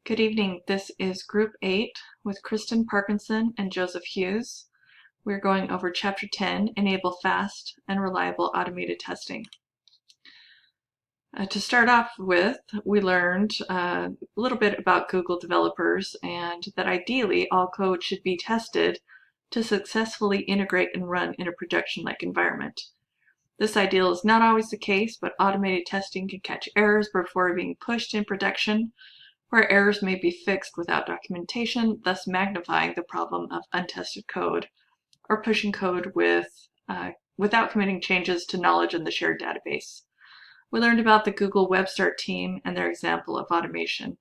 Good evening. This is Group 8 with Kristen Parkinson and Joseph Hughes. We're going over Chapter 10, Enable Fast and Reliable Automated Testing. To start off with, we learned a little bit about Google developers and that ideally all code should be tested to successfully integrate and run in a production-like environment. This ideal is not always the case, but automated testing can catch errors before being pushed in production, where errors may be fixed without documentation, thus magnifying the problem of untested code or pushing code without committing changes to knowledge in the shared database. We learned about the Google WebStart team and their example of automation.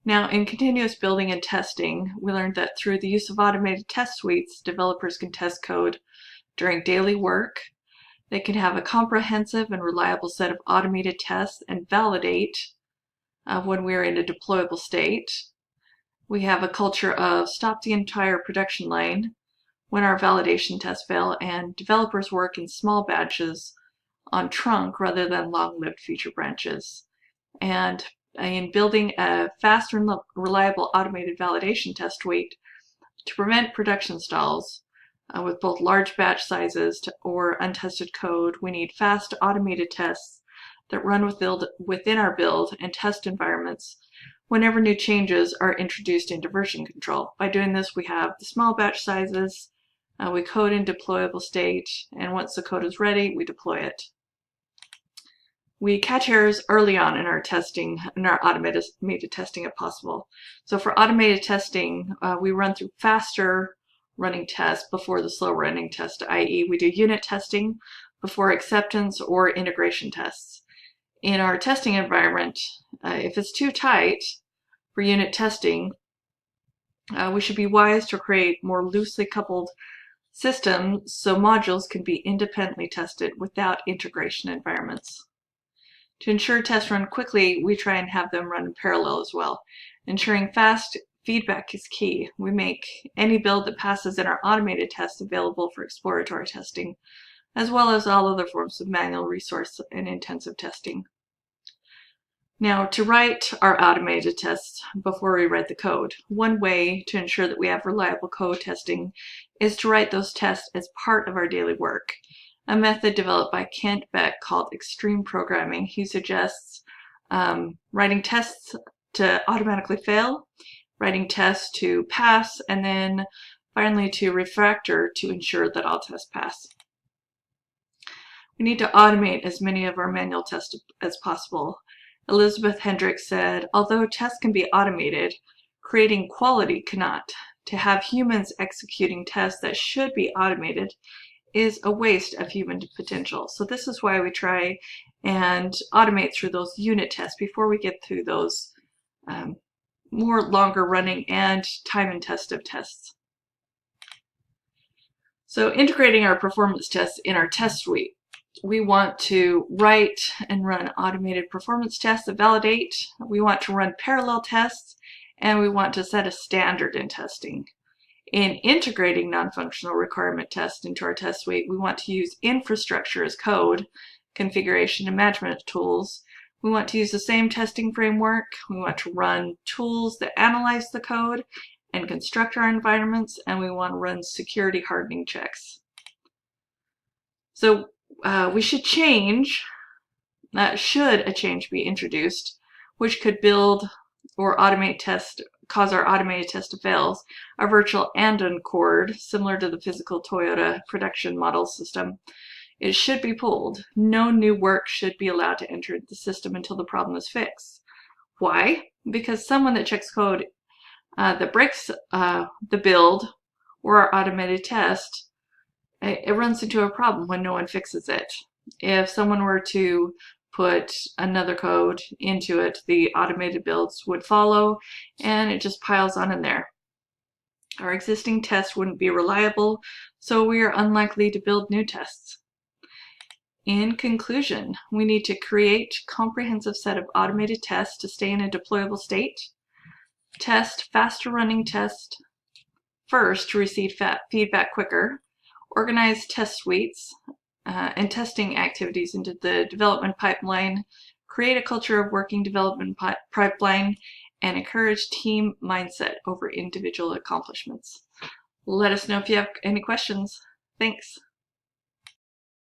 Now, in continuous building and testing, we learned that through the use of automated test suites, developers can test code during daily work. They can have a comprehensive and reliable set of automated tests and validate when we're in a deployable state. We have a culture of stop the entire production line when our validation tests fail, and developers work in small batches on trunk rather than long-lived feature branches. And in building a fast and reliable automated validation test suite to prevent production stalls with both large batch sizes or untested code, we need fast automated tests that run within our build and test environments whenever new changes are introduced into version control. By doing this, we have the small batch sizes, we code in deployable state, and once the code is ready, we deploy it. We catch errors early on in our testing, in our automated testing if possible. So for automated testing, we run through faster running tests before the slow running test, i.e. we do unit testing before acceptance or integration tests. In our testing environment, if it's too tight for unit testing, we should be wise to create more loosely coupled systems so modules can be independently tested without integration environments. To ensure tests run quickly, we try and have them run in parallel as well. Ensuring fast feedback is key. We make any build that passes in our automated tests available for exploratory testing, as well as all other forms of manual resource and intensive testing. Now, to write our automated tests before we write the code, one way to ensure that we have reliable code testing is to write those tests as part of our daily work. A method developed by Kent Beck called extreme programming. He suggests writing tests to automatically fail, writing tests to pass, and then finally to refactor to ensure that all tests pass. We need to automate as many of our manual tests as possible. Elizabeth Hendricks said, although tests can be automated, creating quality cannot. To have humans executing tests that should be automated is a waste of human potential. So this is why we try and automate through those unit tests before we get through those more longer running and time-intensive tests. So integrating our performance tests in our test suite. We want to write and run automated performance tests that validate. We want to run parallel tests, and we want to set a standard in testing. In integrating non-functional requirement tests into our test suite, we want to use infrastructure as code, configuration and management tools. We want to use the same testing framework. We want to run tools that analyze the code and construct our environments, and we want to run security hardening checks. So we should change, should a change be introduced, which could build or automate test, cause our automated test to fail, our virtual and uncored, similar to the physical Toyota production model system, it should be pulled. No new work should be allowed to enter the system until the problem is fixed. Why? Because someone that checks code that breaks the build or our automated test, it runs into a problem when no one fixes it. If someone were to put another code into it, the automated builds would follow, and it just piles on in there. Our existing tests wouldn't be reliable, so we are unlikely to build new tests. In conclusion, we need to create a comprehensive set of automated tests to stay in a deployable state, test faster running tests first to receive feedback quicker, organize test suites and testing activities into the development pipeline, create a culture of working development pipeline, and encourage team mindset over individual accomplishments. Let us know if you have any questions. Thanks.